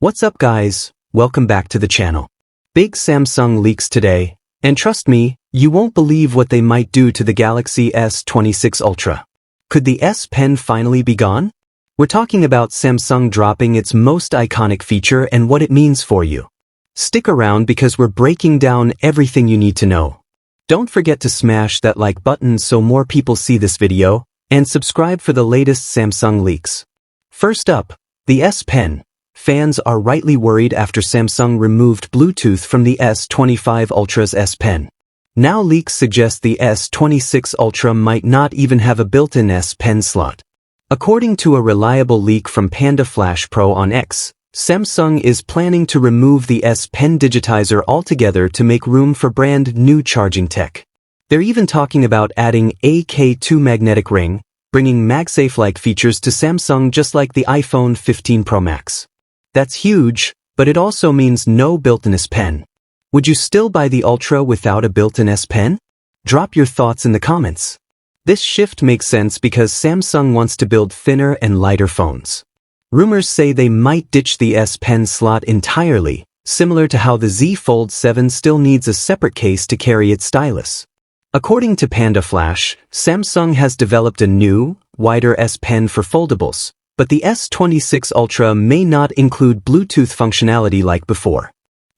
What's up guys, welcome back to the channel. Big Samsung leaks today, and trust me, you won't believe what they might do to the Galaxy S26 Ultra. Could the S Pen finally be gone? We're talking about Samsung dropping its most iconic feature and what it means for you. Stick around because we're breaking down everything you need to know. Don't forget to smash that like button so more people see this video, and subscribe for the latest Samsung leaks. First up, the S Pen. Fans are rightly worried after Samsung removed Bluetooth from the S25 Ultra's S Pen. Now leaks suggest the S26 Ultra might not even have a built-in S Pen slot. According to a reliable leak from Panda Flash Pro on X, Samsung is planning to remove the S Pen digitizer altogether to make room for brand new charging tech. They're even talking about adding a K2 magnetic ring, bringing MagSafe-like features to Samsung just like the iPhone 15 Pro Max. That's huge, but it also means no built-in S Pen. Would you still buy the Ultra without a built-in S Pen? Drop your thoughts in the comments. This shift makes sense because Samsung wants to build thinner and lighter phones. Rumors say they might ditch the S Pen slot entirely, similar to how the Z Fold 7 still needs a separate case to carry its stylus. According to Panda Flash, Samsung has developed a new, wider S Pen for foldables, but the S26 Ultra may not include Bluetooth functionality like before.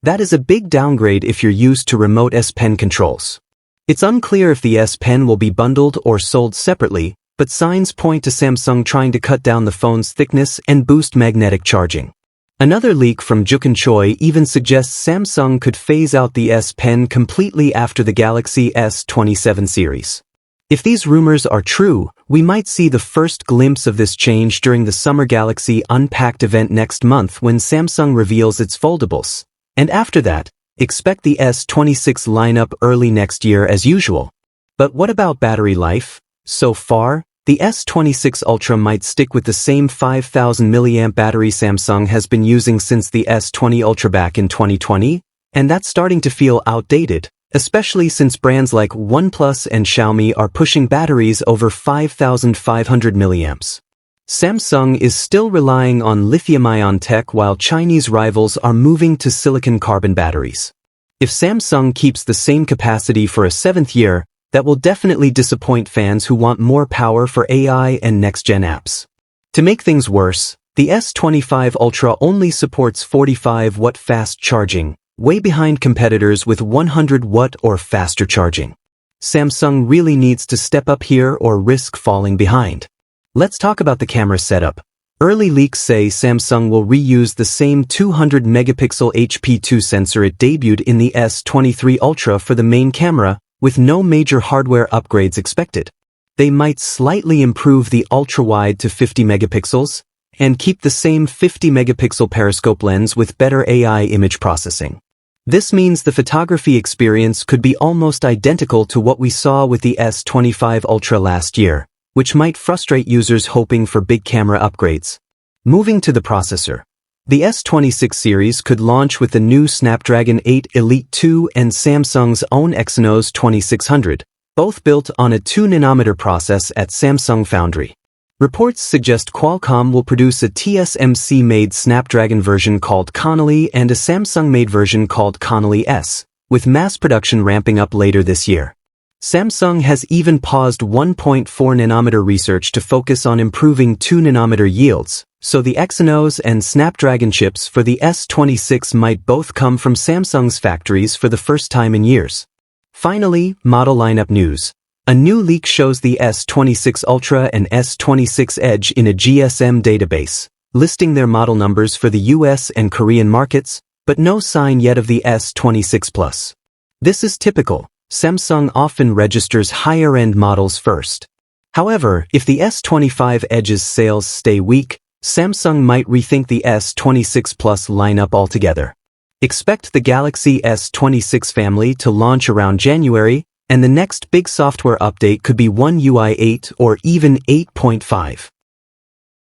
That is a big downgrade if you're used to remote S Pen controls. It's unclear if the S Pen will be bundled or sold separately, but signs point to Samsung trying to cut down the phone's thickness and boost magnetic charging. Another leak from Jukan Choi even suggests Samsung could phase out the S Pen completely after the Galaxy S27 series. If these rumors are true, we might see the first glimpse of this change during the Summer Galaxy Unpacked event next month when Samsung reveals its foldables. And after that, expect the S26 lineup early next year as usual. But what about battery life? So far, the S26 Ultra might stick with the same 5000 mAh battery Samsung has been using since the S20 Ultra back in 2020, and that's starting to feel outdated, especially since brands like OnePlus and Xiaomi are pushing batteries over 5500 mAh. Samsung is still relying on lithium-ion tech while Chinese rivals are moving to silicon-carbon batteries. If Samsung keeps the same capacity for a seventh year, that will definitely disappoint fans who want more power for AI and next-gen apps. To make things worse, the S25 Ultra only supports 45-watt fast charging, way behind competitors with 100-watt or faster charging. Samsung really needs to step up here or risk falling behind. Let's talk about the camera setup. Early leaks say Samsung will reuse the same 200-megapixel HP2 sensor it debuted in the S23 Ultra for the main camera, with no major hardware upgrades expected. They might slightly improve the ultra-wide to 50 megapixels, and keep the same 50-megapixel periscope lens with better AI image processing. This means the photography experience could be almost identical to what we saw with the S25 Ultra last year, which might frustrate users hoping for big camera upgrades. Moving to the processor. The S26 series could launch with the new Snapdragon 8 Elite 2 and Samsung's own Exynos 2600, both built on a 2nm process at Samsung Foundry. Reports suggest Qualcomm will produce a TSMC-made Snapdragon version called Connolly and a Samsung-made version called Connolly S, with mass production ramping up later this year. Samsung has even paused 1.4nm research to focus on improving 2nm yields, so the Exynos and Snapdragon chips for the S26 might both come from Samsung's factories for the first time in years. Finally, model lineup news. A new leak shows the S26 Ultra and S26 Edge in a GSM database, listing their model numbers for the US and Korean markets, but no sign yet of the S26 Plus. This is typical. Samsung often registers higher-end models first. However, if the S25 Edge's sales stay weak, Samsung might rethink the S26 Plus lineup altogether. Expect the Galaxy S26 family to launch around January, and the next big software update could be One UI 8 or even 8.5.